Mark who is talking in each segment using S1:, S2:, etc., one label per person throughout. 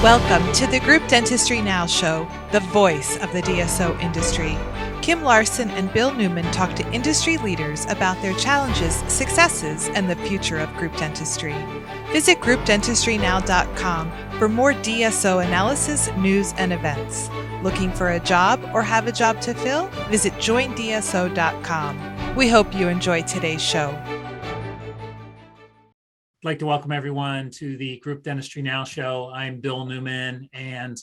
S1: Welcome to the Group Dentistry Now Show, the voice of the DSO industry. Kim Larson and Bill Neumann talk to industry leaders about their challenges, successes, and the future of group dentistry. Visit groupdentistrynow.com for more DSO analysis, news, and events. Looking for a job or have a job to fill? Visit joindso.com. We hope you enjoy today's show.
S2: I'd like to welcome everyone to the Group Dentistry Now Show. I'm Bill Neumann, and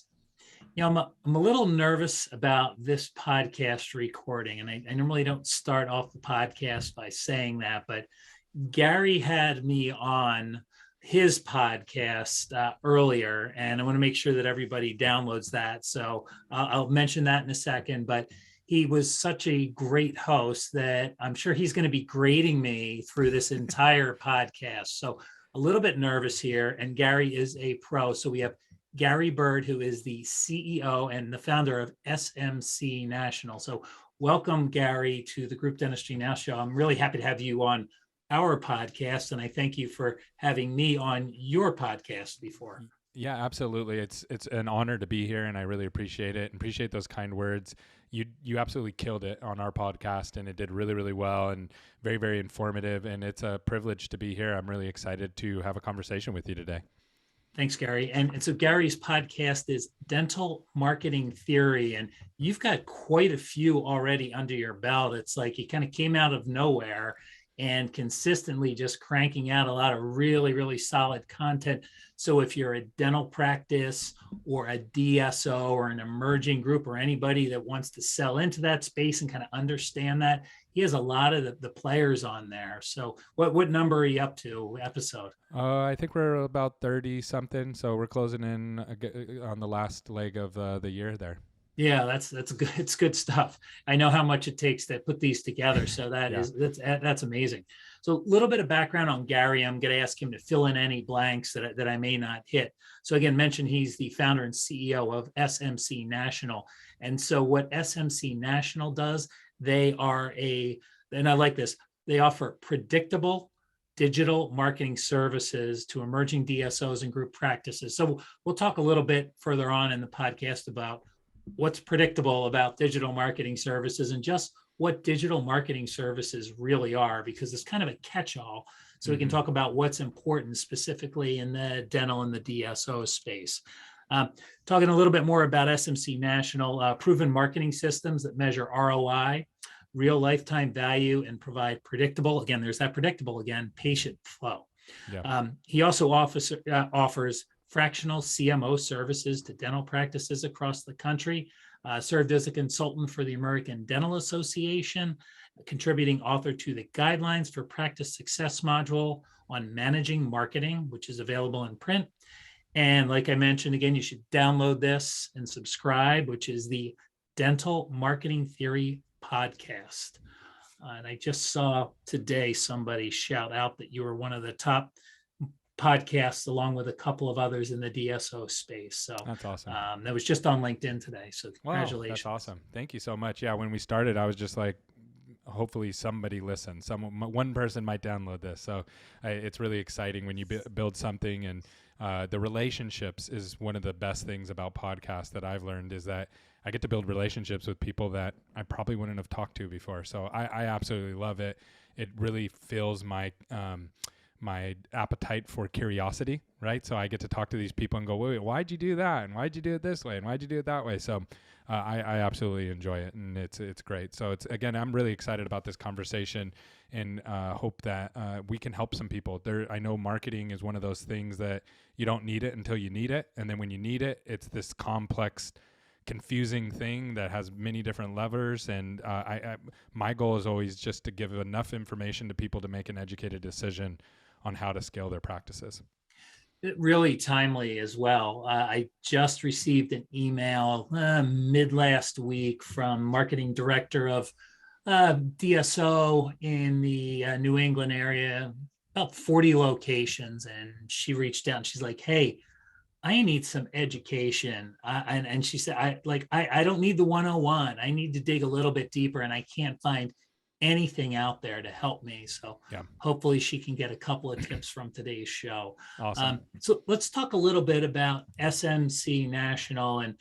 S2: I'm a little nervous about this podcast recording, and I normally don't start off the podcast by saying that, but Gary had me on his podcast earlier, and I want to make sure that everybody downloads that. So I'll mention that in a second, but he was such a great host that I'm sure he's going to be grading me through this entire podcast. So a little bit nervous here, and Gary is a pro. So we have Gary Bird, who is the CEO and the founder of SMC National. So welcome, Gary, to the Group Dentistry Now Show. I'm really happy to have you on our podcast, and I thank you for having me on your podcast before.
S3: Yeah, absolutely. It's an honor to be here, and I really appreciate it. Appreciate those kind words. You absolutely killed it on our podcast, and it did really, really well and very, very informative. And it's a privilege to be here. I'm really excited to have a conversation with you today.
S2: Thanks, Gary. And so Gary's podcast is Dental Marketing Theory, and you've got quite a few already under your belt. It's like you kind of came out of nowhere and consistently just cranking out a lot of really, really solid content. So if you're a dental practice or a DSO or an emerging group or anybody that wants to sell into that space and kind of understand that, he has a lot of the players on there. So what number are you up to episode?
S3: I think we're about 30 something. So we're closing in on the last leg of the year there.
S2: Yeah, that's good. It's good stuff. I know how much it takes to put these together. So that's amazing. So a little bit of background on Gary. I'm going to ask him to fill in any blanks that I may not hit. So again, mention he's the founder and CEO of SMC National. And so what SMC National does, they offer predictable digital marketing services to emerging DSOs and group practices. So we'll talk a little bit further on in the podcast about what's predictable about digital marketing services and just what digital marketing services really are, because it's kind of a catch-all. So we can talk about what's important specifically in the dental and the DSO space. Talking a little bit more about SMC National, proven marketing systems that measure ROI, real lifetime value, and provide predictable, again, there's that predictable again, patient flow. Yeah. He also offers fractional CMO services to dental practices across the country, served as a consultant for the American Dental Association, contributing author to the Guidelines for Practice Success module on managing marketing, which is available in print. And like I mentioned, again, you should download this and subscribe, which is the Dental Marketing Theory podcast. And I just saw today somebody shout out that you were one of the top podcasts along with a couple of others in the DSO space. So
S3: that's awesome.
S2: That was just on LinkedIn today. So congratulations.
S3: Wow, that's awesome. Thank you so much. Yeah. When we started, I was just like, hopefully somebody listens. One person might download this. So it's really exciting when you build something, and the relationships is one of the best things about podcasts that I've learned, is that I get to build relationships with people that I probably wouldn't have talked to before. So I absolutely love it. It really fills my appetite for curiosity, right? So I get to talk to these people and go, wait, why'd you do that? And why'd you do it this way? And why'd you do it that way? So I absolutely enjoy it, and it's great. So again, I'm really excited about this conversation, and hope that we can help some people. I know marketing is one of those things that you don't need it until you need it. And then when you need it, it's this complex, confusing thing that has many different levers. And my goal is always just to give enough information to people to make an educated decision on how to scale their practices.
S2: Really timely as well. I just received an email mid last week from marketing director of DSO in the New England area, about 40 locations. And she reached out and she's like, hey, I need some education. And she said, I don't need the 101. I need to dig a little bit deeper, and I can't find anything out there to help me. So hopefully she can get a couple of tips from today's show.
S3: Awesome.
S2: So let's talk a little bit about SMC National, and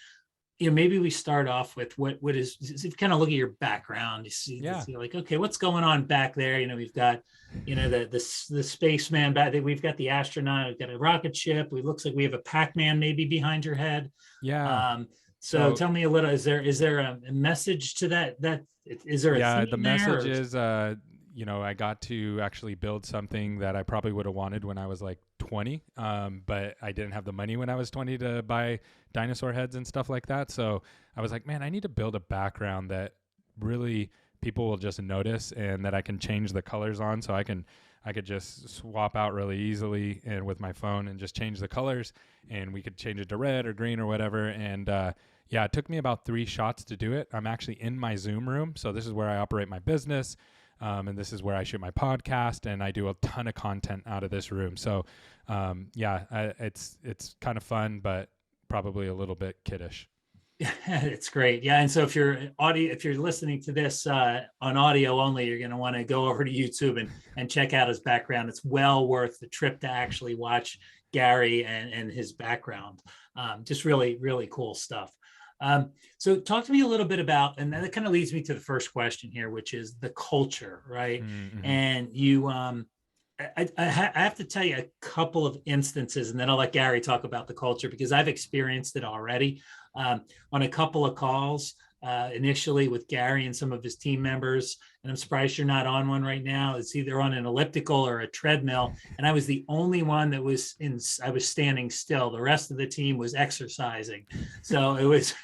S2: maybe we start off with what is, if you kind of look at your background, you see like, okay, what's going on back there? We've got, the spaceman back there. We've got the astronaut, we've got a rocket ship. It looks like we have a Pac-Man maybe behind your head.
S3: Yeah.
S2: So tell me a little, is there a message to that? Is there a theme
S3: the message
S2: there,
S3: is, I got to actually build something that I probably would have wanted when I was like 20, but I didn't have the money when I was 20 to buy dinosaur heads and stuff like that. So I was like, man, I need to build a background that really people will just notice and that I can change the colors on. So I could just swap out really easily and with my phone and just change the colors, and we could change it to red or green or whatever. And it took me about 3 shots to do it. I'm actually in my Zoom room. So this is where I operate my business. And this is where I shoot my podcast, and I do a ton of content out of this room. So, it's kind of fun, but probably a little bit kiddish.
S2: It's great. Yeah. And so if you're listening to this on audio only, you're going to want to go over to YouTube and check out his background. It's well worth the trip to actually watch Gary and his background. Just really, really cool stuff. So talk to me a little bit about, and that kind of leads me to the first question here, which is the culture, right? Mm-hmm. And you, I have to tell you a couple of instances, and then I'll let Gary talk about the culture, because I've experienced it already on a couple of calls initially with Gary and some of his team members. And I'm surprised you're not on one right now. It's either on an elliptical or a treadmill. And I was the only one that was I was standing still. The rest of the team was exercising. So it was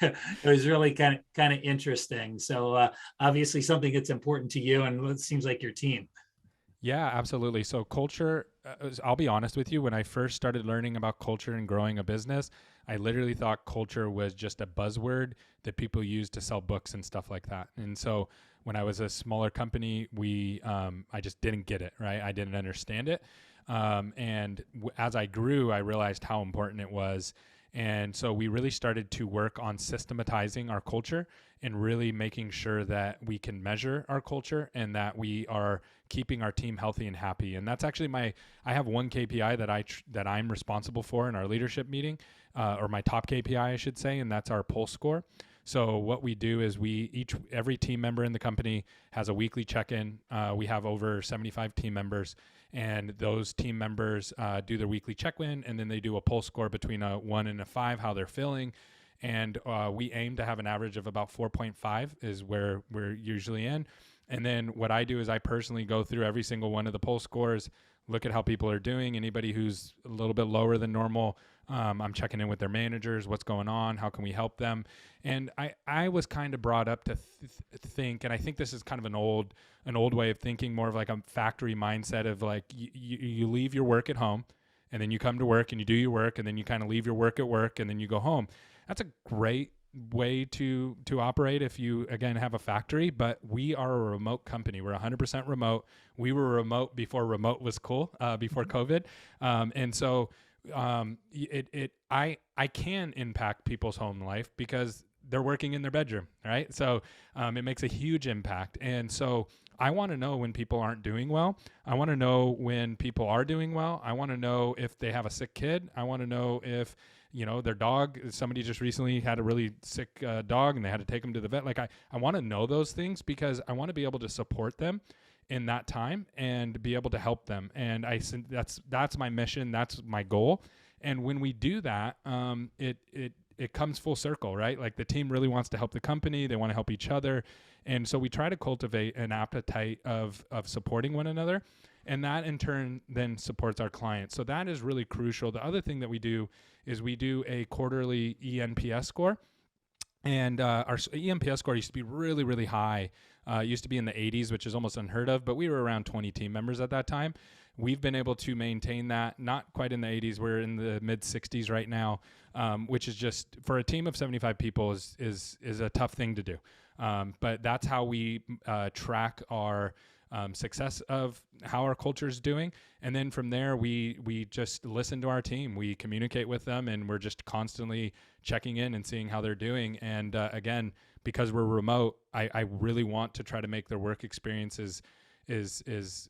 S2: really kind of interesting. So obviously something that's important to you, and it seems like your team.
S3: Yeah, absolutely. So culture, I'll be honest with you, when I first started learning about culture and growing a business, I literally thought culture was just a buzzword that people use to sell books and stuff like that. And so when I was a smaller company, I just didn't get it, right? I didn't understand it. As I grew, I realized how important it was. And so we really started to work on systematizing our culture and really making sure that we can measure our culture and that we are keeping our team healthy and happy. And that's actually I have one KPI that I'm responsible for in our leadership meeting, or my top KPI, I should say, and that's our pulse score. So what we do is every team member in the company has a weekly check-in. We have over 75 team members, and those team members do their weekly check-in, and then they do a pulse score between a 1 and a 5, how they're feeling. And we aim to have an average of about 4.5 is where we're usually in. And then what I do is I personally go through every single one of the pulse scores, look at how people are doing. Anybody who's a little bit lower than normal, I'm checking in with their managers, what's going on, how can we help them? And I was kind of brought up to think, and I think this is kind of an old way of thinking, more of like a factory mindset of like you leave your work at home, and then you come to work and you do your work, and then you kind of leave your work at work, and then you go home. That's a great way to operate if you, again, have a factory, but we are a remote company. We're 100% remote. We were remote before remote was cool, before COVID. And so I can impact people's home life because they're working in their bedroom, right? So it makes a huge impact. And so I want to know when people aren't doing well. I want to know when people are doing well. I want to know if they have a sick kid. I want to know if, their dog, somebody just recently had a really sick dog and they had to take them to the vet. Like I want to know those things because I want to be able to support them in that time and be able to help them. And that's my mission. That's my goal. And when we do that, it comes full circle, right? Like the team really wants to help the company. They want to help each other. And so we try to cultivate an appetite of supporting one another. And that in turn then supports our clients. So that is really crucial. The other thing that we do is we do a quarterly ENPS score. And our ENPS score used to be really, really high. It used to be in the 80s, which is almost unheard of, but we were around 20 team members at that time. We've been able to maintain that, not quite in the 80s. We're in the mid 60s right now, which is just, for a team of 75 people is a tough thing to do. But that's how we track our success of how our culture is doing. And then from there, we just listen to our team. We communicate with them, and we're just constantly checking in and seeing how they're doing. And again, because we're remote, I really want to try to make their work experiences is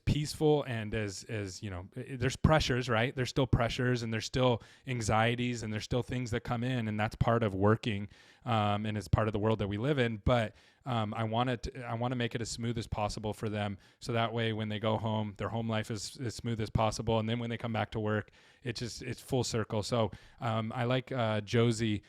S3: peaceful and as there's pressures, right? There's still pressures and there's still anxieties and there's still things that come in, and that's part of working, and it's part of the world that we live in. But I want to make it as smooth as possible for them, so that way when they go home, their home life is as smooth as possible, and then when they come back to work, it's full circle. So I like Josie.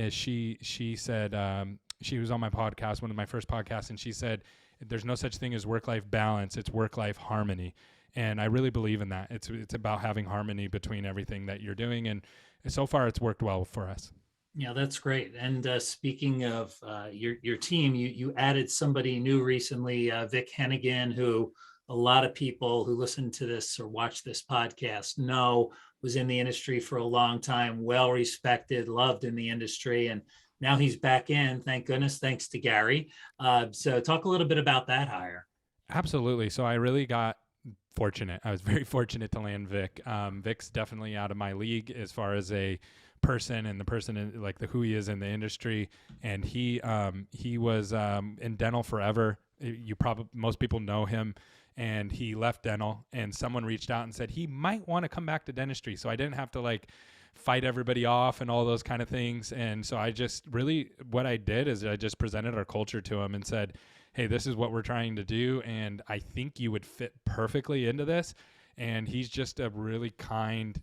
S3: She said she was on my podcast, one of my first podcasts, and she said, there's no such thing as work-life balance. It's work-life harmony. And I really believe in that. It's about having harmony between everything that you're doing. And so far it's worked well for us.
S2: Yeah, that's great. And speaking of your team, you added somebody new recently, Vic Hennigan, who a lot of people who listen to this or watch this podcast know was in the industry for a long time, well-respected, loved in the industry. And now he's back in, thank goodness, thanks to Gary. So talk a little bit about that hire.
S3: Absolutely. So I really got fortunate. I was very fortunate to land Vic. Vic's definitely out of my league as far as a person and the person in, like who he is in the industry. And he was in dental forever. Most people know him. And he left dental, and someone reached out and said he might want to come back to dentistry. So I didn't have to fight everybody off and all those kind of things. And so I just really, what I did is I just presented our culture to him and said, hey, this is what we're trying to do, and I think you would fit perfectly into this. And he's just a really kind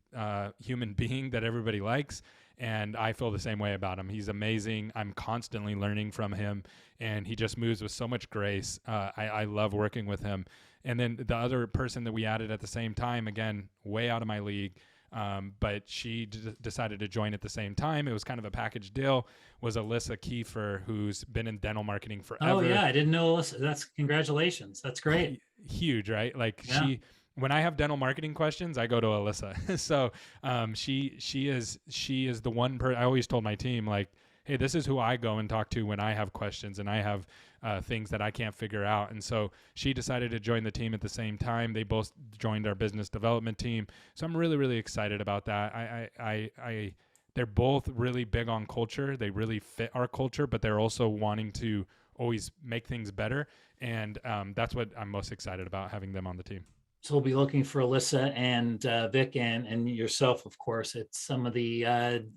S3: human being that everybody likes. And I feel the same way about him. He's amazing. I'm constantly learning from him, and he just moves with so much grace. I love working with him. And then the other person that we added at the same time, again, way out of my league, but she decided to join at the same time. It was kind of a package deal, was Alyssa Kiefer, who's been in dental marketing forever.
S2: Oh, yeah. I didn't know Alyssa. Congratulations. That's great.
S3: Huge, right? When I have dental marketing questions, I go to Alyssa. So she is the one person. I always told my team, hey, this is who I go and talk to when I have questions and I have things that I can't figure out. And so she decided to join the team at the same time. They both joined our business development team. So I'm really, really excited about that. They're both really big on culture. They really fit our culture, but they're also wanting to always make things better. And that's what I'm most excited about, having them on the team.
S2: So we'll be looking for Alyssa and Vic and yourself, of course, at some of the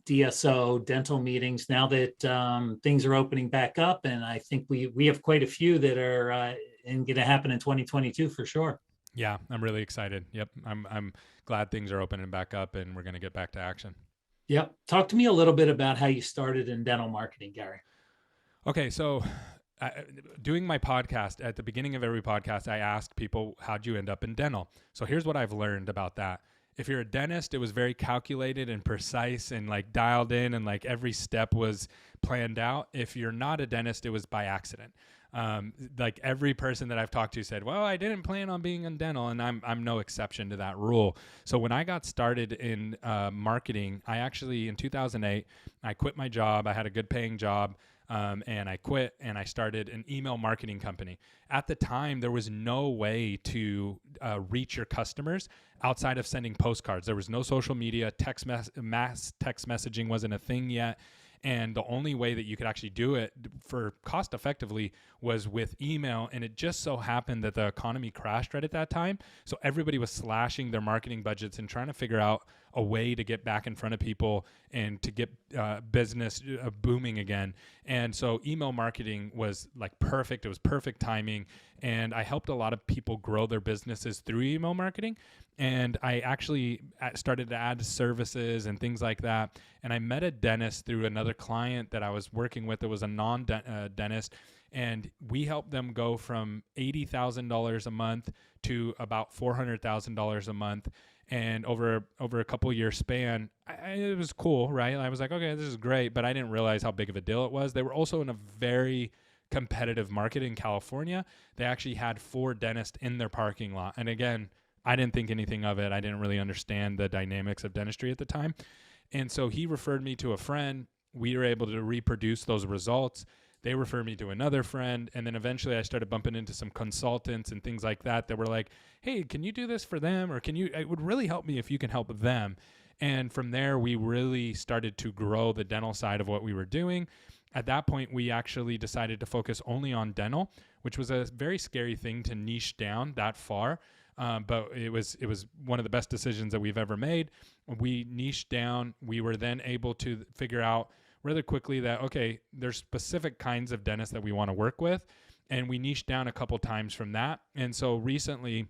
S2: DSO dental meetings now that things are opening back up. And I think we have quite a few that are going to happen in 2022 for sure.
S3: Yeah, I'm really excited. Yep. I'm glad things are opening back up and we're going to get back to action.
S2: Yep. Talk to me a little bit about how you started in dental marketing, Gary.
S3: Okay. So doing my podcast, at the beginning of every podcast, I ask people, how'd you end up in dental? So here's what I've learned about that. If you're a dentist, it was very calculated and precise and dialed in, and every step was planned out. If you're not a dentist, it was by accident. Every person that I've talked to said, well, I didn't plan on being in dental, and I'm no exception to that rule. So when I got started in marketing, I actually, in 2008, I quit my job. I had a good paying job. And I quit and I started an email marketing company. At the time, there was no way to reach your customers outside of sending postcards. There was no social media, mass text messaging wasn't a thing yet. And the only way that you could actually do it for cost effectively was with email. And it just so happened that the economy crashed right at that time. So everybody was slashing their marketing budgets and trying to figure out a way to get back in front of people and to get business booming again. And so email marketing was perfect. It was perfect timing. And I helped a lot of people grow their businesses through email marketing. And I actually started to add services and things like that. And I met a dentist through another client that I was working with. It was a non-dentist. And we helped them go from $80,000 a month to about $400,000 a month. And over a couple year span, it was cool, right? I was like, okay, this is great. But I didn't realize how big of a deal it was. They were also in a very competitive market in California. They actually had 4 dentists in their parking lot. And again, I didn't think anything of it. I didn't really understand the dynamics of dentistry at the time. And so he referred me to a friend. We were able to reproduce those results. They refer me to another friend. And then eventually I started bumping into some consultants and things like that were like, hey, can you do this for them? Or it would really help me if you can help them. And from there, we really started to grow the dental side of what we were doing. At that point, we actually decided to focus only on dental, which was a very scary thing to niche down that far. But it was one of the best decisions that we've ever made. We niched down. We were then able to figure out rather quickly that, okay, there's specific kinds of dentists that we want to work with. And we niched down a couple times from that. And so recently,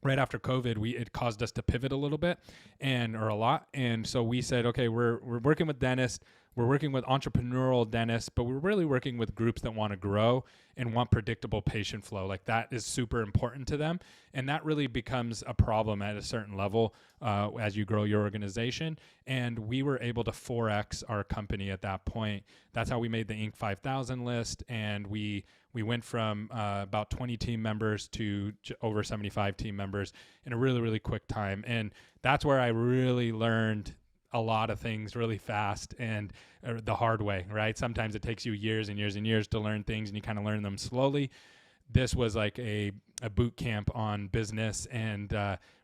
S3: right after COVID, it caused us to pivot a little bit or a lot. And so we said, okay, we're working with dentists, we're working with entrepreneurial dentists, but we're really working with groups that want to grow and want predictable patient flow. Like that is super important to them. And that really becomes a problem at a certain level as you grow your organization. And we were able to 4X our company at that point. That's how we made the Inc. 5000 list. And we went from about 20 team members to over 75 team members in a really, really quick time. And that's where I really learned a lot of things really fast and the hard way, right? Sometimes it takes you years and years and years to learn things and you kind of learn them slowly. This was like a boot camp on business and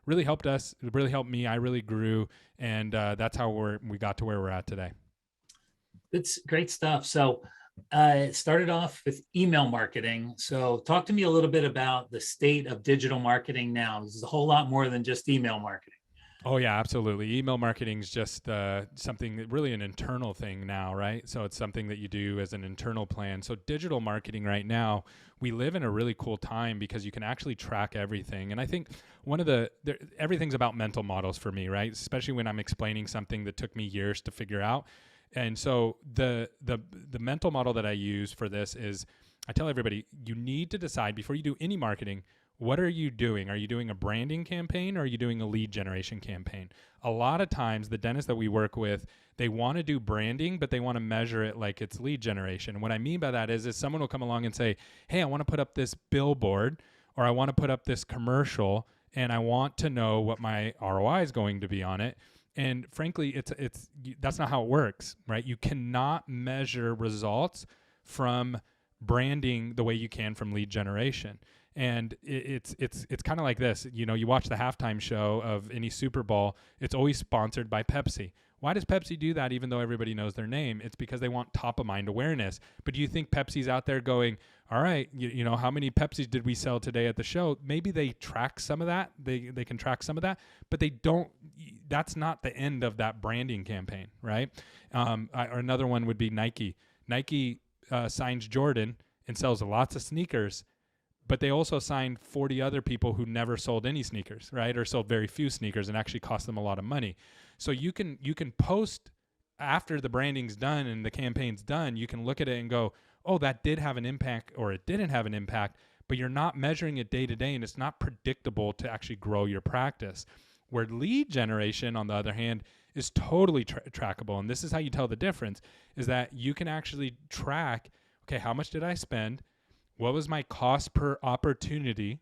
S3: really helped us. It really helped me. I really grew. And that's how we got to where we're at today.
S2: It's great stuff. So it started off with email marketing. So talk to me a little bit about the state of digital marketing now. This is a whole lot more than just email marketing.
S3: Oh, yeah, absolutely. Email marketing is just something, really an internal thing now, right? So it's something that you do as an internal plan. So digital marketing right now, we live in a really cool time because you can actually track everything. And I think everything's about mental models for me, right? Especially when I'm explaining something that took me years to figure out. And so the mental model that I use for this is I tell everybody, you need to decide before you do any marketing, what are you doing? Are you doing a branding campaign or are you doing a lead generation campaign? A lot of times the dentists that we work with, they want to do branding, but they want to measure it like it's lead generation. And what I mean by that is someone will come along and say, hey, I want to put up this billboard or I want to put up this commercial and I want to know what my ROI is going to be on it. And frankly, that's not how it works, right? You cannot measure results from branding the way you can from lead generation. And it's kind of like this, you watch the halftime show of any Super Bowl, it's always sponsored by Pepsi. Why does Pepsi do that even though everybody knows their name? It's because they want top of mind awareness. But do you think Pepsi's out there going, all right, how many Pepsis did we sell today at the show? Maybe they track some of that. They can track some of that, but they don't. That's not the end of that branding campaign, right? Or another one would be Nike. Nike signs Jordan and sells lots of sneakers, but they also signed 40 other people who never sold any sneakers, right? Or sold very few sneakers and actually cost them a lot of money. So you can post after the branding's done and the campaign's done, you can look at it and go, oh, that did have an impact or it didn't have an impact, but you're not measuring it day to day and it's not predictable to actually grow your practice. Where lead generation, on the other hand, is totally trackable. And this is how you tell the difference, is that you can actually track, okay, how much did I spend? What was my cost per opportunity?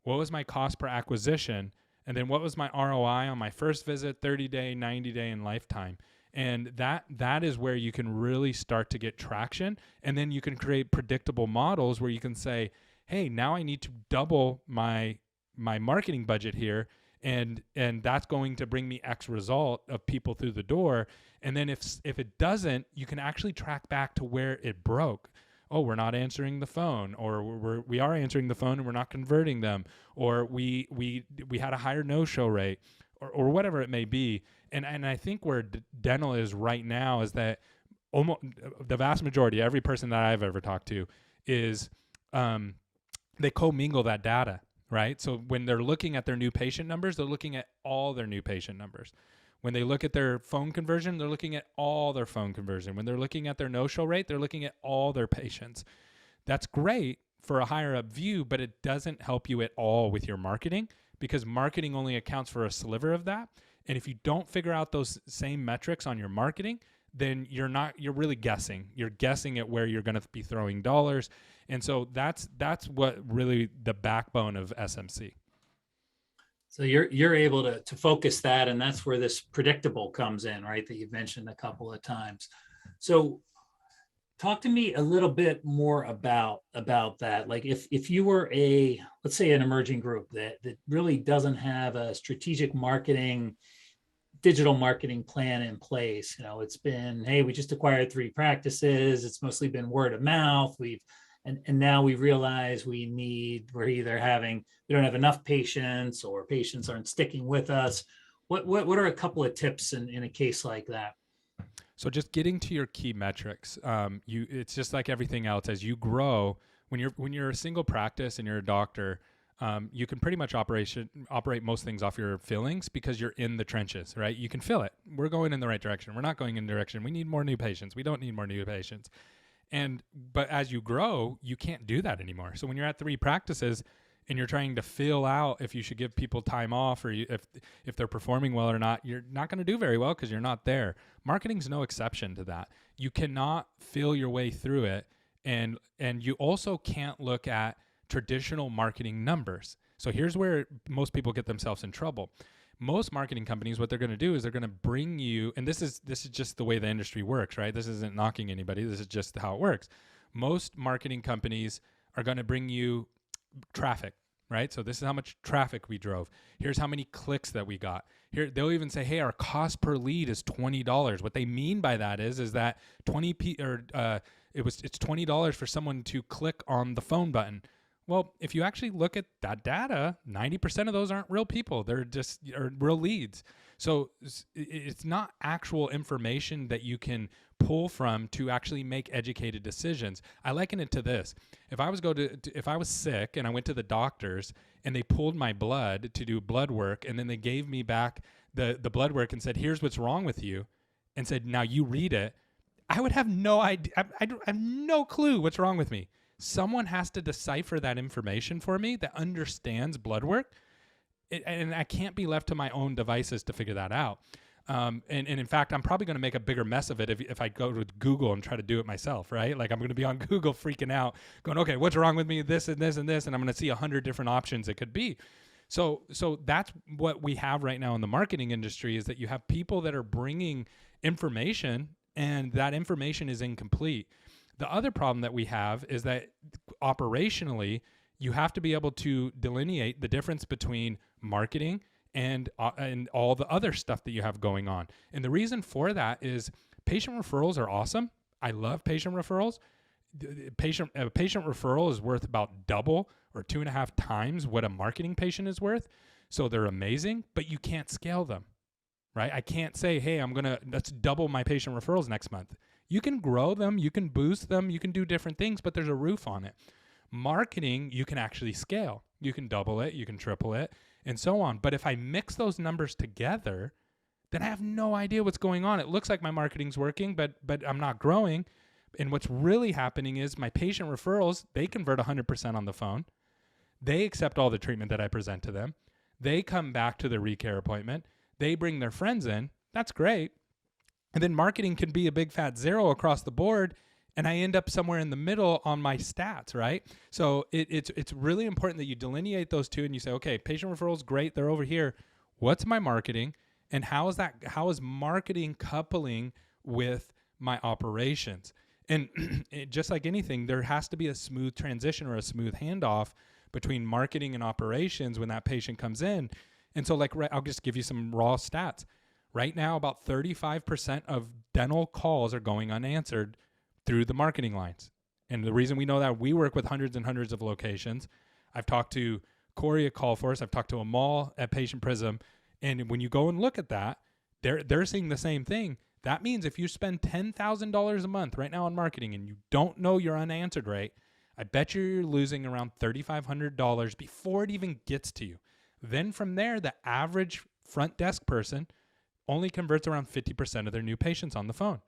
S3: What was my cost per acquisition? And then what was my ROI on my first visit, 30-day, 90-day, and lifetime? And that is where you can really start to get traction. And then you can create predictable models where you can say, hey, now I need to double my marketing budget here. And that's going to bring me X result of people through the door. And then if it doesn't, you can actually track back to where it broke. Oh, we're not answering the phone, or we are answering the phone and we're not converting them, or we had a higher no-show rate, or whatever it may be. And I think where dental is right now is that almost the vast majority, every person that I've ever talked to, is they commingle that data, right? So when they're looking at their new patient numbers, they're looking at all their new patient numbers. When they look at their phone conversion, they're looking at all their phone conversion. When they're looking at their no-show rate, they're looking at all their patients. That's great for a higher up view, but it doesn't help you at all with your marketing because marketing only accounts for a sliver of that. And if you don't figure out those same metrics on your marketing, then you're really guessing. You're guessing at where you're going to be throwing dollars. And so that's what really the backbone of SMC.
S2: So you're able to focus that, and that's where this predictable comes in, right? That you've mentioned a couple of times. So Talk to me a little bit more about that. Like if you were let's say an emerging group that really doesn't have a strategic marketing, digital marketing plan in place. It's been, hey, we just acquired 3 practices. It's mostly been word of mouth. And now we realize we don't have enough patients, or patients aren't sticking with us. What are a couple of tips in a case like that?
S3: So just getting to your key metrics. It's just like everything else. As you grow, when you're a single practice and you're a doctor, you can pretty much operate most things off your feelings because you're in the trenches, right? You can feel it. We're going in the right direction. We're not going in the direction. We need more new patients. We don't need more new patients. But as you grow, you can't do that anymore. So when you're at 3 practices and you're trying to feel out if you should give people time off, or if they're performing well or not, you're not going to do very well because you're not there. Marketing's no exception to that. You cannot feel your way through it. And you also can't look at traditional marketing numbers. So here's where most people get themselves in trouble. Most marketing companies, what they're going to do is they're going to bring you, and this is just the way the industry works, right? This isn't knocking anybody. This is just how it works. Most marketing companies are going to bring you traffic, right? So this is how much traffic we drove. Here's how many clicks that we got. Here, they'll even say, hey, our cost per lead is $20. What they mean by that is that it's $20 for someone to click on the phone button. Well, if you actually look at that data, 90% of those aren't real people. They're just real leads. So it's not actual information that you can pull from to actually make educated decisions. I liken it to this. If I was sick and I went to the doctors and they pulled my blood to do blood work, and then they gave me back the blood work and said, here's what's wrong with you, and said, now you read it, I would have no idea. I have no clue what's wrong with me. Someone has to decipher that information for me that understands blood work. And I can't be left to my own devices to figure that out. And in fact, I'm probably going to make a bigger mess of it if I go to Google and try to do it myself, right? Like I'm going to be on Google freaking out, going, okay, what's wrong with me? This and this and this. And I'm going to see 100 different options it could be. So that's what we have right now in the marketing industry, is that you have people that are bringing information, and that information is incomplete. The other problem that we have is that operationally, you have to be able to delineate the difference between marketing and all the other stuff that you have going on. And the reason for that is patient referrals are awesome. I love patient referrals. A patient referral is worth about double or 2.5 times what a marketing patient is worth. So they're amazing, but you can't scale them, right? I can't say, hey, let's double my patient referrals next month. You can grow them, you can boost them, you can do different things, but there's a roof on it. Marketing, you can actually scale. You can double it, you can triple it, and so on. But if I mix those numbers together, then I have no idea what's going on. It looks like my marketing's working, but I'm not growing. And what's really happening is my patient referrals, they convert 100% on the phone. They accept all the treatment that I present to them. They come back to the recare appointment. They bring their friends in. That's great. And then marketing can be a big fat 0 across the board, and I end up somewhere in the middle on my stats, right? So it's really important that you delineate those two and you say, okay, patient referrals, great, they're over here. What's my marketing, and how is marketing coupling with my operations? And just like anything, there has to be a smooth transition or a smooth handoff between marketing and operations when that patient comes in. And so I'll just give you some raw stats. Right now, about 35% of dental calls are going unanswered through the marketing lines. And the reason we know that, we work with hundreds and hundreds of locations. I've talked to Corey at Callforce. I've talked to Amal at Patient Prism. And when you go and look at that, they're seeing the same thing. That means if you spend $10,000 a month right now on marketing and you don't know your unanswered rate, I bet you're losing around $3,500 before it even gets to you. Then from there, the average front desk person only converts around 50% of their new patients on the phone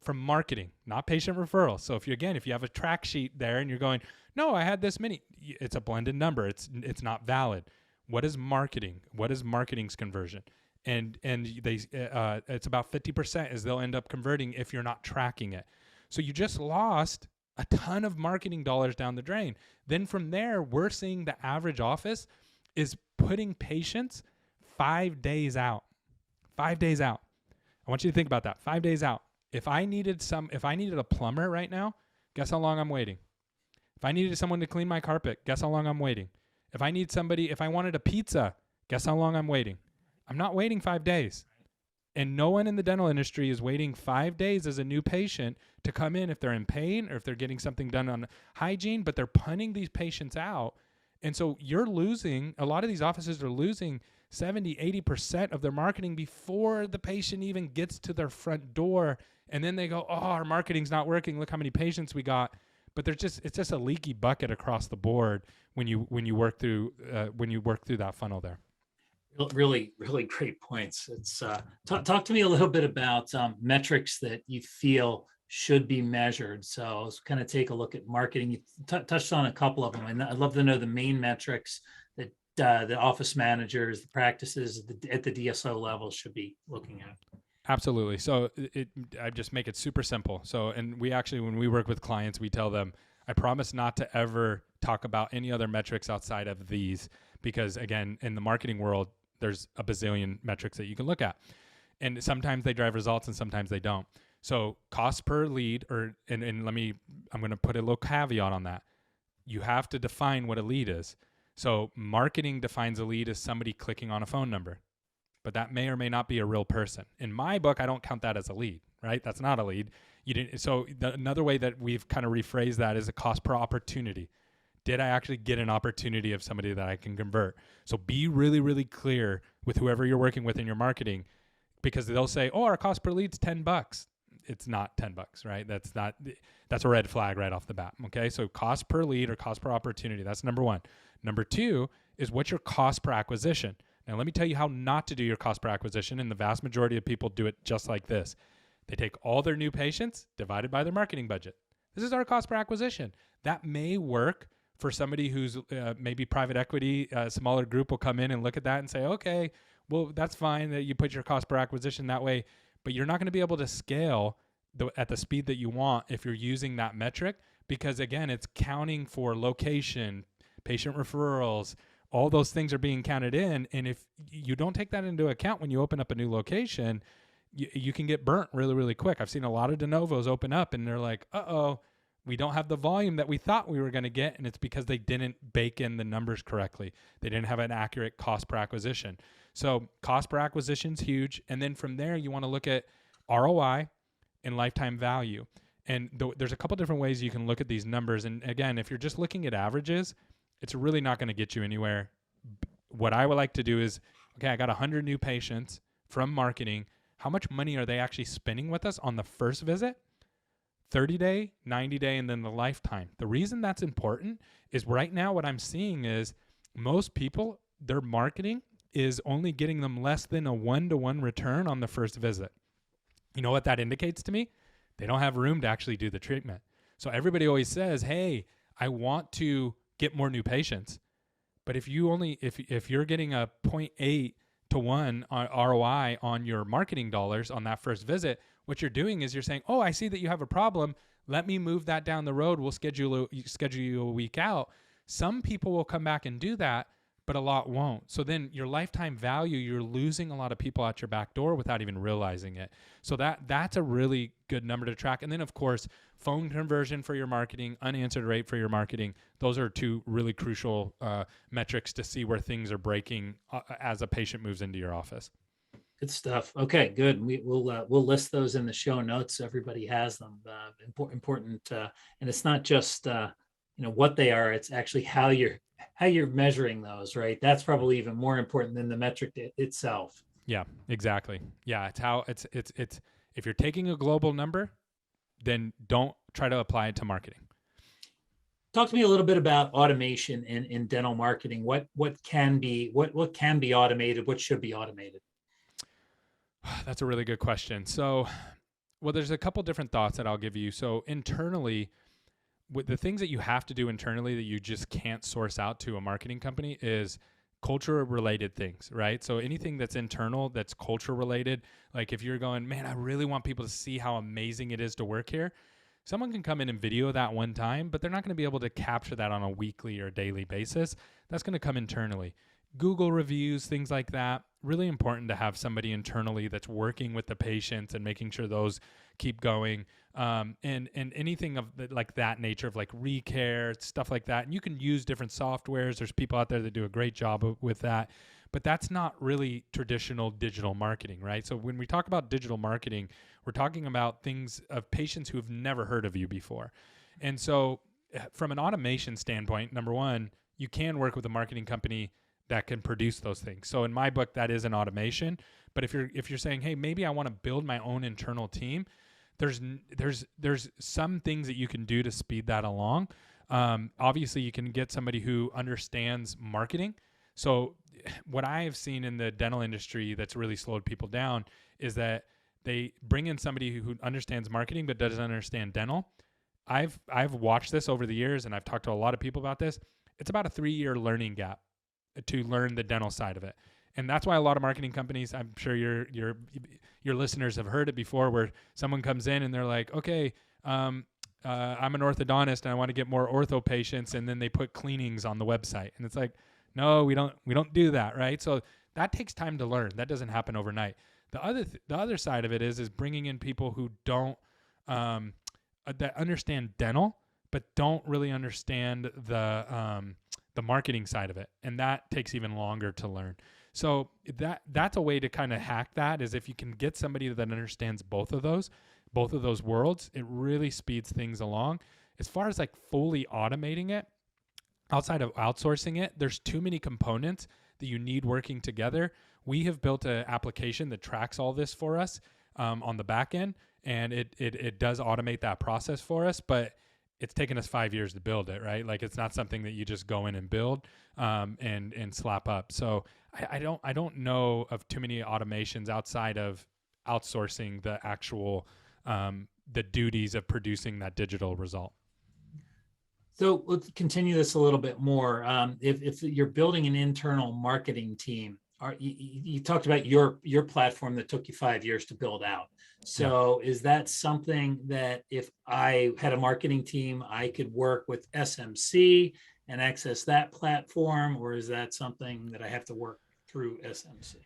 S3: from marketing, not patient referrals. So if you have a track sheet there and you're going, no, I had this many, it's a blended number. It's not valid. What is marketing? What is marketing's conversion? And it's about 50% is they'll end up converting if you're not tracking it. So you just lost a ton of marketing dollars down the drain. Then from there, we're seeing the average office is putting patients 5 days out. 5 days out. I want you to think about that. 5 days out. If I needed a plumber right now, guess how long I'm waiting? If I needed someone to clean my carpet, guess how long I'm waiting? If I wanted a pizza, guess how long I'm waiting? I'm not waiting 5 days. And no one in the dental industry is waiting 5 days as a new patient to come in if they're in pain or if they're getting something done on hygiene, but they're punting these patients out. And so a lot of these offices are losing 70, 80% of their marketing before the patient even gets to their front door. And then they go, oh, our marketing's not working. Look how many patients we got. But it's just a leaky bucket across the board when you work through that funnel there.
S2: Really, really great points. It's talk to me a little bit about metrics that you feel should be measured. So let's kind of take a look at marketing. You touched on a couple of them, and I'd love to know the main metrics that the office managers, the practices at the DSO level should be looking at.
S3: Absolutely. So I just make it super simple. So, and we actually, when we work with clients, we tell them, I promise not to ever talk about any other metrics outside of these, because again, in the marketing world, there's a bazillion metrics that you can look at. And sometimes they drive results and sometimes they don't. So cost per lead, I'm going to put a little caveat on that. You have to define what a lead is. So marketing defines a lead as somebody clicking on a phone number, but that may or may not be a real person. In my book, I don't count that as a lead, right? That's not a lead. Another way that we've kind of rephrased that is a cost per opportunity. Did I actually get an opportunity of somebody that I can convert? So be really, really clear with whoever you're working with in your marketing, because they'll say, oh, our cost per lead's $10. It's not $10, right? That's a red flag right off the bat. Okay. So cost per lead or cost per opportunity. That's number one. Number two is what's your cost per acquisition? Now, let me tell you how not to do your cost per acquisition. And the vast majority of people do it just like this. They take all their new patients divided by their marketing budget. This is our cost per acquisition. That may work for somebody who's maybe private equity, a smaller group will come in and look at that and say, okay, well, that's fine that you put your cost per acquisition that way, but you're not going to be able to scale at the speed that you want if you're using that metric, because again, it's counting for location, patient referrals, all those things are being counted in. And if you don't take that into account when you open up a new location, you can get burnt really, really quick. I've seen a lot of de novos open up and they're like, uh-oh, we don't have the volume that we thought we were going to get. And it's because they didn't bake in the numbers correctly. They didn't have an accurate cost per acquisition. So cost per acquisition is huge. And then from there, you want to look at ROI and lifetime value. And there's a couple different ways you can look at these numbers. And again, if you're just looking at averages, it's really not going to get you anywhere. What I would like to do is, okay, I got 100 new patients from marketing. How much money are they actually spending with us on the first visit? 30-day, 90-day, and then the lifetime. The reason that's important is right now what I'm seeing is most people, their marketing is only getting them less than a 1-to-1 return on the first visit. You know what that indicates to me? They don't have room to actually do the treatment. So everybody always says, hey, I want to get more new patients. But if you're getting a 0.8 to 1 on ROI on your marketing dollars on that first visit, what you're doing is you're saying, oh, I see that you have a problem. Let me move that down the road. We'll schedule you a week out. Some people will come back and do that, but a lot won't. So then your lifetime value, you're losing a lot of people out your back door without even realizing it. So that's a really good number to track. And then, of course, phone conversion for your marketing, unanswered rate for your marketing. Those are two really crucial metrics to see where things are breaking as a patient moves into your office.
S2: Good stuff. Okay, good. We'll list those in the show notes. Everybody has them. Important, and it's not just what they are. It's actually how you're measuring those, right? That's probably even more important than the metric itself.
S3: Yeah, exactly. Yeah, it's how it's if you're taking a global number, then don't try to apply it to marketing.
S2: Talk to me a little bit about automation in dental marketing. What can be automated? What should be automated?
S3: That's a really good question. So, well, there's a couple different thoughts that I'll give you. So internally, with the things that you have to do internally that you just can't source out to a marketing company is culture related things, right? So anything that's internal, that's culture related, like if you're going, man, I really want people to see how amazing it is to work here. Someone can come in and video that one time, but they're not going to be able to capture that on a weekly or daily basis. That's going to come internally. Google reviews, things like that. Really important to have somebody internally that's working with the patients and making sure those keep going. And anything of like that nature of like recare, stuff like that. And you can use different softwares. There's people out there that do a great job with that. But that's not really traditional digital marketing, right? So when we talk about digital marketing, we're talking about things of patients who have never heard of you before. And so from an automation standpoint, number one, you can work with a marketing company that can produce those things. So in my book, that is an automation. But if you're saying, hey, maybe I want to build my own internal team, there's some things that you can do to speed that along. Obviously, you can get somebody who understands marketing. So what I have seen in the dental industry that's really slowed people down is that they bring in somebody who understands marketing but doesn't understand dental. I've watched this over the years, and I've talked to a lot of people about this. It's about a 3-year learning gap to learn the dental side of it. And that's why a lot of marketing companies, I'm sure your listeners have heard it before, where someone comes in and they're like, okay, I'm an orthodontist and I want to get more ortho patients. And then they put cleanings on the website. And it's like, no, we don't do that. Right. So that takes time to learn. That doesn't happen overnight. The other side of it is bringing in people who don't, that understand dental, but don't really understand the marketing side of it. And that takes even longer to learn. So that's a way to kind of hack that, is if you can get somebody that understands both of those worlds, it really speeds things along. As far as like fully automating it, outside of outsourcing it, there's too many components that you need working together. We have built an application that tracks all this for us on the back end, and it does automate that process for us, but it's taken us 5 years to build it, right? Like, it's not something that you just go in and build and slap up. So I don't know of too many automations outside of outsourcing the actual the duties of producing that digital result.
S2: So let's continue this a little bit more. If you're building an internal marketing team, you talked about your platform that took you 5 years to build out. So Is that something that if I had a marketing team, I could work with SMC and access that platform, or is that something that I have to work through SMC?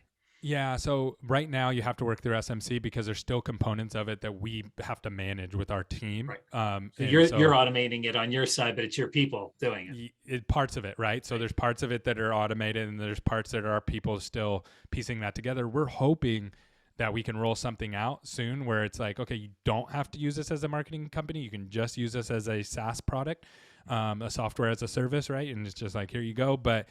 S3: Yeah, so right now you have to work through SMC because there's still components of it that we have to manage with our team.
S2: Right. So you're automating it on your side, but it's your people doing it.
S3: Parts of it, right? So there's parts of it that are automated, and there's parts that are our people still piecing that together. We're hoping that we can roll something out soon where it's like, okay, you don't have to use this as a marketing company. You can just use this as a SaaS product. A software as a service, right? And it's just like, here you go. But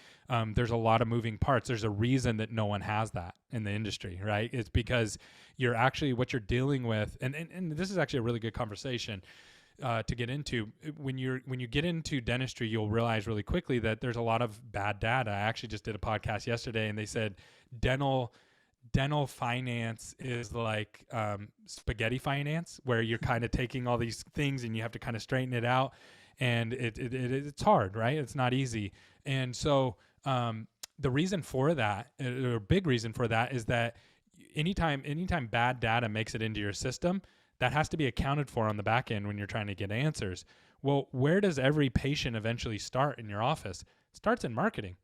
S3: there's a lot of moving parts. There's a reason that no one has that in the industry, right? It's because you're actually, what you're dealing with, and this is actually a really good conversation to get into. When you get into dentistry, you'll realize really quickly that there's a lot of bad data. I actually just did a podcast yesterday, and they said dental finance is like spaghetti finance, where you're kind of taking all these things and you have to kind of straighten it out. And it's hard, right? It's not easy. And so the reason for that, or a big reason for that, is that anytime bad data makes it into your system, that has to be accounted for on the back end when you're trying to get answers. Well, where does every patient eventually start in your office? It starts in marketing,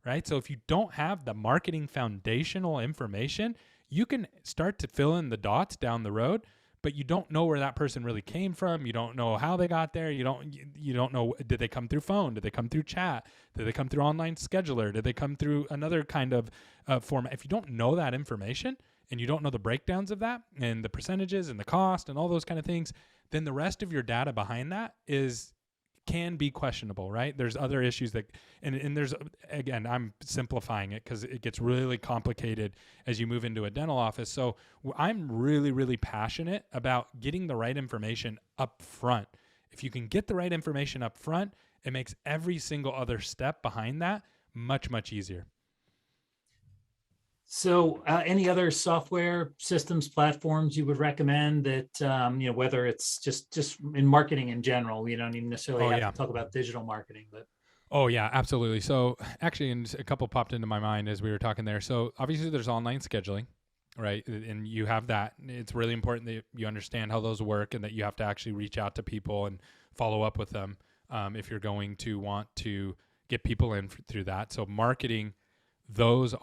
S3: right? So if you don't have the marketing foundational information, you can start to fill in the dots down the road, but you don't know where that person really came from. You don't know how they got there. You don't know, did they come through phone? Did they come through chat? Did they come through online scheduler? Did they come through another kind of format? If you don't know that information and you don't know the breakdowns of that and the percentages and the cost and all those kind of things, then the rest of your data behind that can be questionable, right? There's other issues that, and there's, again, I'm simplifying it because it gets really complicated as you move into a dental office. So I'm really, really passionate about getting the right information up front. If you can get the right information up front, it makes every single other step behind that much, much easier.
S2: So any other software systems platforms you would recommend that, whether it's just in marketing in general, you don't even necessarily have to talk about digital marketing, but.
S3: Oh yeah, absolutely. So actually, and a couple popped into my mind as we were talking there. So obviously there's online scheduling, right? And you have that. It's really important that you understand how those work and that you have to actually reach out to people and follow up with them if you're going to want to get people in through that. So marketing, those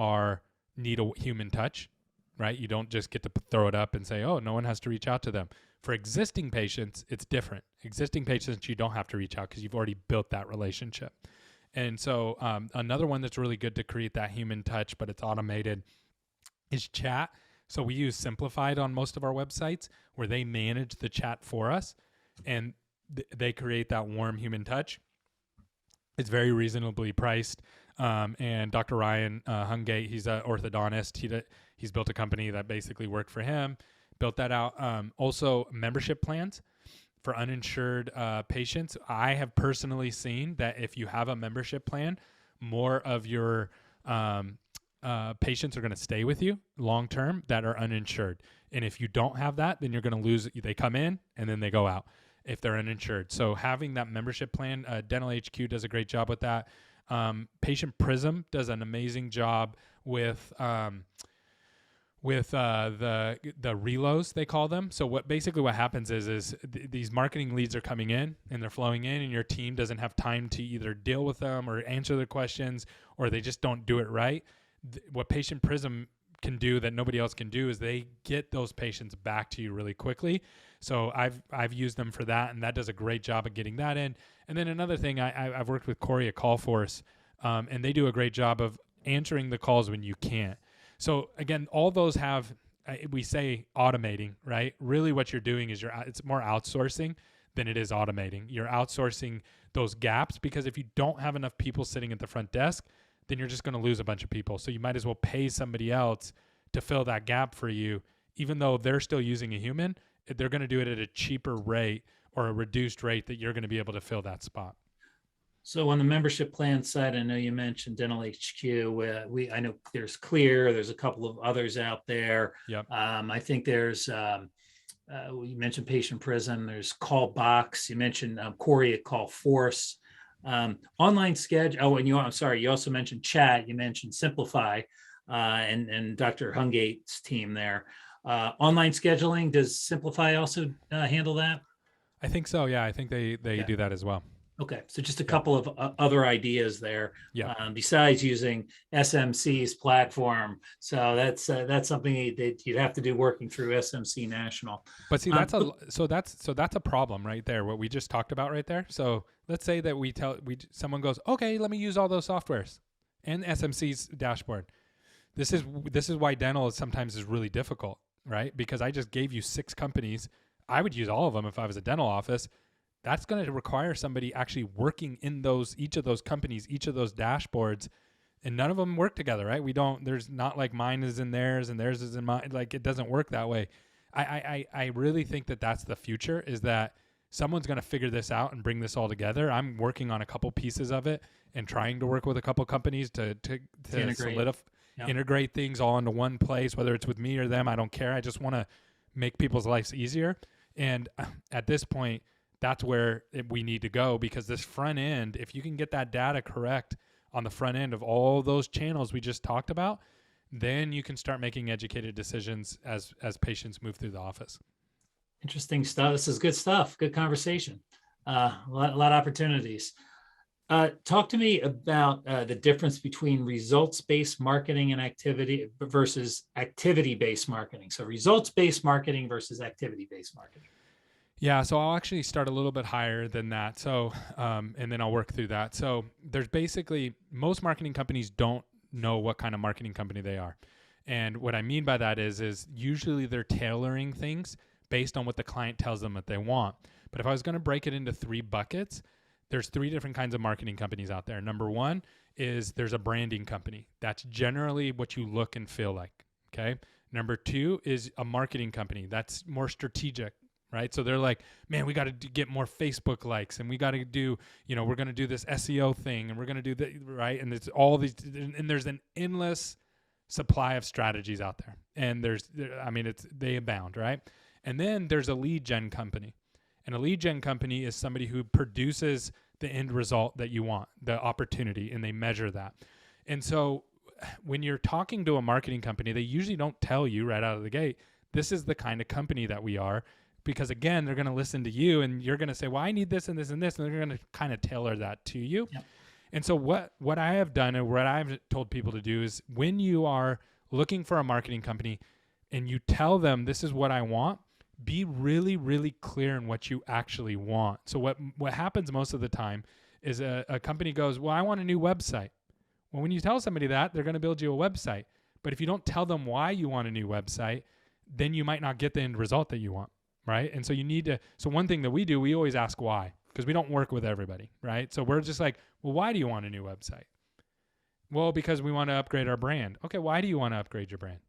S3: need a human touch, right? You don't just get to throw it up and say, oh, no one has to reach out to them. For existing patients, it's different. Existing patients, you don't have to reach out because you've already built that relationship. And so another one that's really good to create that human touch, but it's automated, is chat. So we use Simplified on most of our websites where they manage the chat for us, and they create that warm human touch. It's very reasonably priced. And Dr. Ryan Hungate, he's an orthodontist. He's built a company that basically worked for him, built that out. Also, membership plans for uninsured patients. I have personally seen that if you have a membership plan, more of your patients are going to stay with you long term that are uninsured. And if you don't have that, then you're going to lose. They come in and then they go out if they're uninsured. So having that membership plan, Dental HQ does a great job with that. Patient Prism does an amazing job with the reloads, they call them. So what happens is these marketing leads are coming in and they're flowing in, and your team doesn't have time to either deal with them or answer their questions, or they just don't do it right. What Patient Prism can do that nobody else can do is they get those patients back to you really quickly. So I've used them for that, and that does a great job of getting that in. And then another thing, I've worked with Corey at Callforce, and they do a great job of answering the calls when you can't. So again, all those have, we say automating, right? Really what you're doing is it's more outsourcing than it is automating. You're outsourcing those gaps, because if you don't have enough people sitting at the front desk, then you're just going to lose a bunch of people. So you might as well pay somebody else to fill that gap for you. Even though they're still using a human, they're going to do it at a cheaper rate or a reduced rate that you're going to be able to fill that spot.
S2: So on the membership plan side, I know you mentioned Dental HQ. I know there's Clear. There's a couple of others out there.
S3: Yep.
S2: I think there's, you mentioned Patient Prism. There's Callbox. You mentioned Corey at Callforce. Online schedule. Oh, and you also mentioned chat. You mentioned Simplify, and Dr. Hungate's team there. Online scheduling. Does Simplify also handle that?
S3: I think so. Yeah, I think they do that as well.
S2: Okay, so just a couple of other ideas there, besides using SMC's platform. So that's something that you'd have to do working through SMC National.
S3: But see, that's a problem right there. What we just talked about right there. So let's say that someone goes, okay, let me use all those softwares and SMC's dashboard. This is why dental sometimes is really difficult, right? Because I just gave you 6 companies. I would use all of them if I was a dental office. That's going to require somebody actually working in each of those companies, each of those dashboards, and none of them work together, right? There's not like mine is in theirs and theirs is in mine. Like, it doesn't work that way. I really think that that's the future, is that someone's going to figure this out and bring this all together. I'm working on a couple pieces of it and trying to work with a couple companies to integrate things all into one place, whether it's with me or them. I don't care. I just want to make people's lives easier. And at this point, that's where we need to go, because this front end, if you can get that data correct on the front end of all those channels we just talked about, then you can start making educated decisions as patients move through the office.
S2: Interesting stuff. This is good stuff. Good conversation. A lot of opportunities. Talk to me about the difference between results-based marketing and activity versus activity-based marketing. So results-based marketing versus activity-based marketing.
S3: Yeah, so I'll actually start a little bit higher than that. So, and then I'll work through that. So there's basically, most marketing companies don't know what kind of marketing company they are. And what I mean by that is usually they're tailoring things based on what the client tells them that they want. But if I was going to break it into 3 buckets, there's 3 different kinds of marketing companies out there. Number 1 is there's a branding company. That's generally what you look and feel like, okay? Number 2 is a marketing company. That's more strategic. Right. So they're like, man, we got to get more Facebook likes, and we got to do, we're going to do this SEO thing, and we're going to do that. Right. And it's all these, and there's an endless supply of strategies out there. And they abound. Right. And then there's a lead gen company, and a lead gen company is somebody who produces the end result that you want, the opportunity, and they measure that. And so when you're talking to a marketing company, they usually don't tell you right out of the gate, this is the kind of company that we are. Because again, they're going to listen to you, and you're going to say, well, I need this and this and this. And they're going to kind of tailor that to you. Yep. And so what I have done and what I've told people to do is when you are looking for a marketing company and you tell them this is what I want, be really, really clear in what you actually want. So what happens most of the time is a company goes, well, I want a new website. Well, when you tell somebody that, they're going to build you a website. But if you don't tell them why you want a new website, then you might not get the end result that you want, right? And so you need to, so one thing that we do, we always ask why, because we don't work with everybody, right? So we're just like, well, why do you want a new website? Well, because we want to upgrade our brand. Okay, why do you want to upgrade your brand,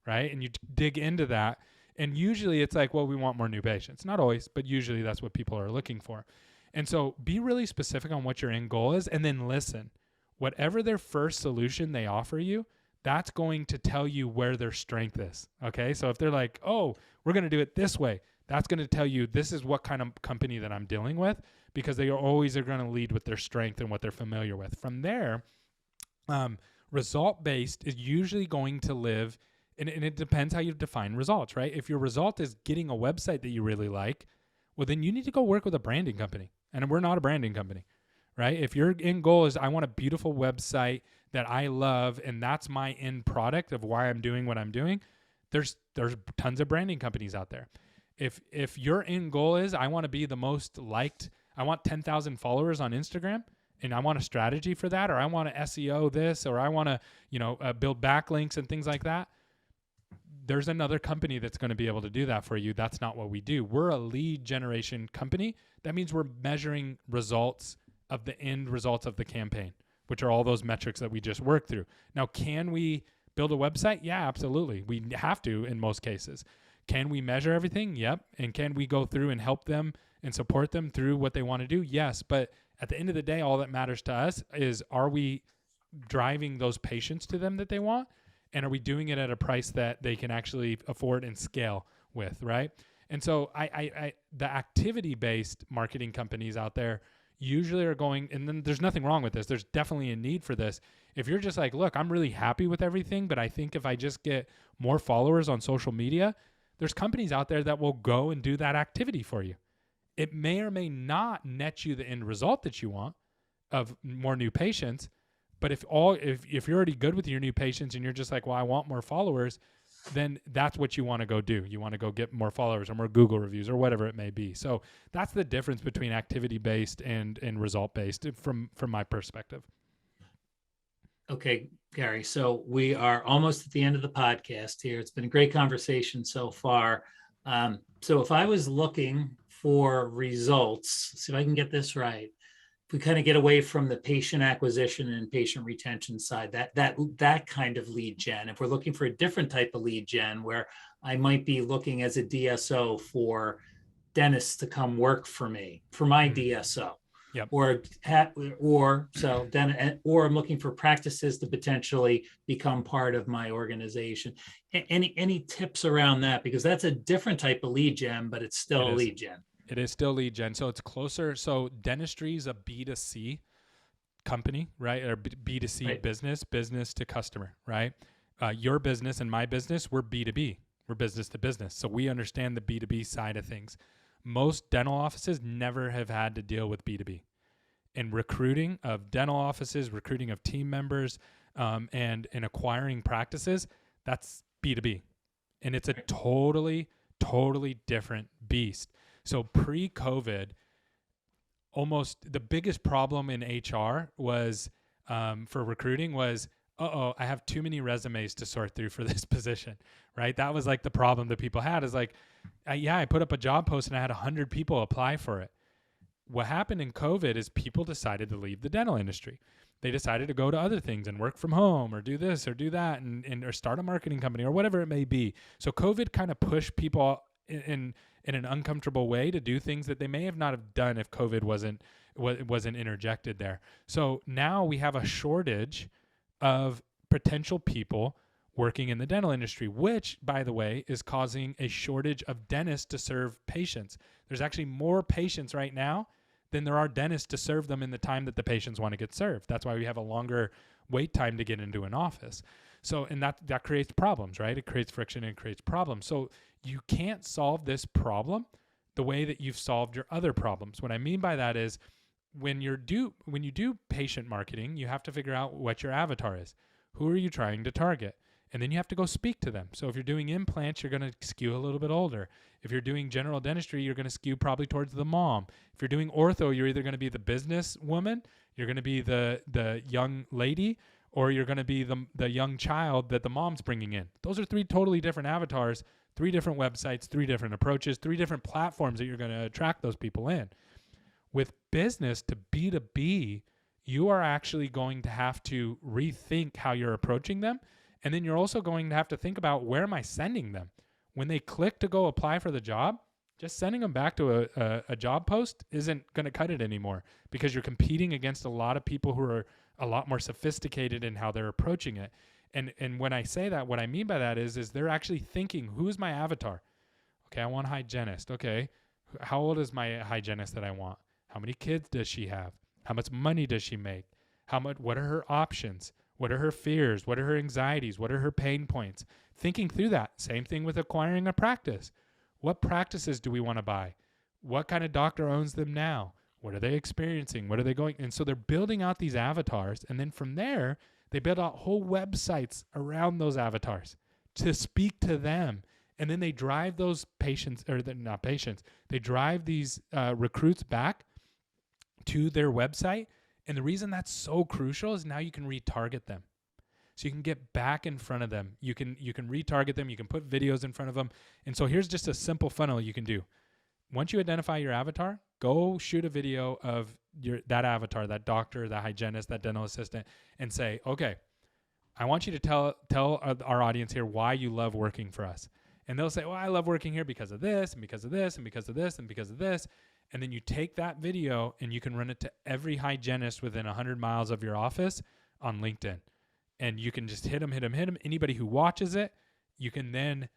S3: right? And you dig into that. And usually it's like, well, we want more new patients. Not always, but usually that's what people are looking for. And so be really specific on what your end goal is, and then listen. Whatever their first solution they offer you, that's going to tell you where their strength is. Okay. So if they're like, oh, we're going to do it this way, that's going to tell you this is what kind of company that I'm dealing with, because they always are going to lead with their strength and what they're familiar with. From there, result-based is usually going to live, and it depends how you define results, right? If your result is getting a website that you really like, well, then you need to go work with a branding company. And we're not a branding company, right? If your end goal is I want a beautiful website that I love, and that's my end product of why I'm doing what I'm doing, there's tons of branding companies out there. If your end goal is I want to be the most liked, I want 10,000 followers on Instagram, and I want a strategy for that, or I want to SEO this, or I want to build backlinks and things like that, there's another company that's going to be able to do that for you. That's not what we do. We're a lead generation company. That means we're measuring results of the end results of the campaign, which are all those metrics that we just worked through. Now, can we build a website? Yeah, absolutely. We have to in most cases. Can we measure everything? Yep. And can we go through and help them and support them through what they want to do? Yes. But at the end of the day, all that matters to us is, are we driving those patients to them that they want? And are we doing it at a price that they can actually afford and scale with, right? And so the activity-based marketing companies out there usually are going, and then there's nothing wrong with this. There's definitely a need for this. If you're just like, look, I'm really happy with everything, but I think if I just get more followers on social media, there's companies out there that will go and do that activity for you. It may or may not net you the end result that you want of more new patients. But if you're already good with your new patients and you're just like, well, I want more followers, then that's what you want to go do. You want to go get more followers or more Google reviews or whatever it may be. So that's the difference between activity-based and result-based from my perspective.
S2: Okay, Gary. So we are almost at the end of the podcast here. It's been a great conversation so far. So if I was looking for results, see if I can get this right. If we kind of get away from the patient acquisition and patient retention side, that kind of lead gen, if we're looking for a different type of lead gen where I might be looking as a DSO for dentists to come work for me, for my DSO,
S3: yep.
S2: or I'm looking for practices to potentially become part of my organization. Any tips around that? Because that's a different type of lead gen, but it's still a lead gen.
S3: It is still lead gen. So it's closer. So dentistry is a B2C company, right? Or B2C
S2: right.
S3: business to customer, right? Your business and my business, we're B2B. We're business to business. So we understand the B2B side of things. Most dental offices never have had to deal with B2B. And recruiting of dental offices, recruiting of team members, and acquiring practices, that's B2B. And it's a totally different beast. So pre-COVID, almost the biggest problem in HR was for recruiting was, I have too many resumes to sort through for this position, right? That was like the problem that people had is like, I put up a job post and I had 100 people apply for it. What happened in COVID is people decided to leave the dental industry. They decided to go to other things and work from home or do this or do that and or start a marketing company or whatever it may be. So COVID kind of pushed people in an uncomfortable way to do things that they may have not have done if COVID wasn't interjected there. So now we have a shortage of potential people working in the dental industry, which, by the way, is causing a shortage of dentists to serve patients. There's actually more patients right now than there are dentists to serve them in the time that the patients want to get served. That's why we have a longer wait time to get into an office. So, and that creates problems, right? It creates friction and it creates problems. So you can't solve this problem the way that you've solved your other problems. What I mean by that is when you do patient marketing, you have to figure out what your avatar is. Who are you trying to target? And then you have to go speak to them. So if you're doing implants, you're going to skew a little bit older. If you're doing general dentistry, you're going to skew probably towards the mom. If you're doing ortho, you're either going to be the business woman, you're going to be the young lady, or you're going to be the young child that the mom's bringing in. Those are 3 totally different avatars, 3 different websites, 3 different approaches, 3 different platforms that you're going to attract those people in. With business to B2B, you are actually going to have to rethink how you're approaching them. And then you're also going to have to think about, where am I sending them? When they click to go apply for the job, just sending them back to a job post isn't going to cut it anymore, because you're competing against a lot of people who are a lot more sophisticated in how they're approaching it. And when I say that, what I mean by that is they're actually thinking, who's my avatar? Okay, I want a hygienist. Okay, how old is my hygienist that I want? How many kids does she have? How much money does she make? What are her options? What are her fears? What are her anxieties? What are her pain points? Thinking through that. Same thing with acquiring a practice. What practices do we want to buy? What kind of doctor owns them now? What are they experiencing? What are they going? And so they're building out these avatars. And then from there, they build out whole websites around those avatars to speak to them. And then they drive those patients, or not patients, they drive these recruits back to their website. And the reason that's so crucial is now you can retarget them. So you can get back in front of them. You can retarget them. You can put videos in front of them. And so here's just a simple funnel you can do. Once you identify your avatar, go shoot a video of that avatar, that doctor, that hygienist, that dental assistant, and say, okay, I want you to tell our audience here why you love working for us. And they'll say, well, I love working here because of this, and because of this, and because of this, and because of this. And then you take that video and you can run it to every hygienist within 100 miles of your office on LinkedIn. And you can just hit them. Anybody who watches it, you can then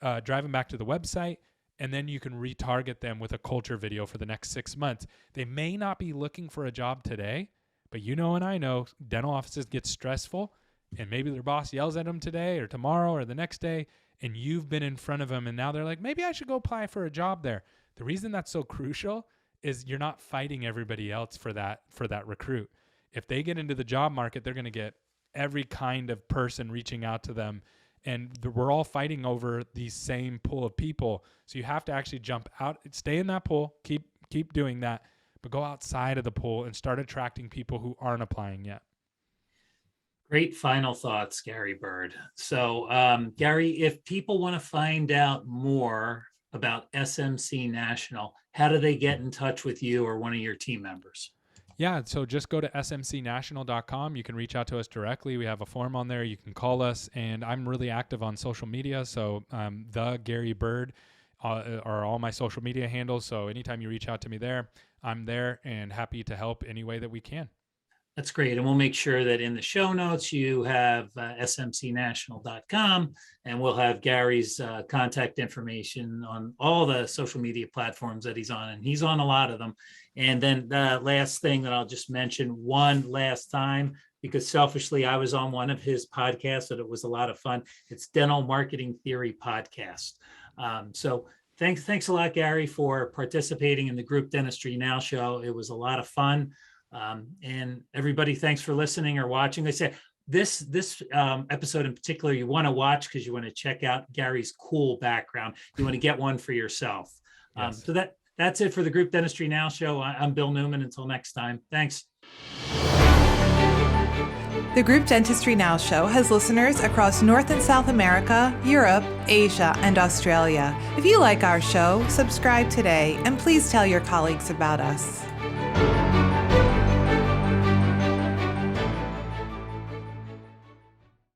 S3: drive them back to the website, and then you can retarget them with a culture video for the next 6 months. They may not be looking for a job today, but you know and I know dental offices get stressful, and maybe their boss yells at them today or tomorrow or the next day, and you've been in front of them, and now they're like, maybe I should go apply for a job there. The reason that's so crucial is you're not fighting everybody else for that recruit. If they get into the job market, they're going to get every kind of person reaching out to them, and we're all fighting over the same pool of people. So you have to actually jump out, stay in that pool, keep doing that, but go outside of the pool and start attracting people who aren't applying yet.
S2: Great final thoughts, Gary Bird. So, Gary, if people want to find out more about SMC National, how do they get in touch with you or one of your team members?
S3: Yeah, so just go to smcnational.com. You can reach out to us directly. We have a form on there. You can call us, and I'm really active on social media. So the Gary Bird are all my social media handles. So anytime you reach out to me there, I'm there and happy to help any way that we can.
S2: That's great. And we'll make sure that in the show notes, you have smcnational.com, and we'll have Gary's contact information on all the social media platforms that he's on, and he's on a lot of them. And then the last thing that I'll just mention one last time, because selfishly, I was on one of his podcasts, and it was a lot of fun. It's Dental Marketing Theory Podcast. So thanks a lot, Gary, for participating in the Group Dentistry Now show. It was a lot of fun. And everybody, thanks for listening or watching. I say this episode in particular, you want to watch because you want to check out Gary's cool background. You want to get one for yourself. Yes. So that's it for the Group Dentistry Now show. I'm Bill Neumann. Until next time, thanks.
S1: The Group Dentistry Now show has listeners across North and South America, Europe, Asia, and Australia. If you like our show, subscribe today, and please tell your colleagues about us.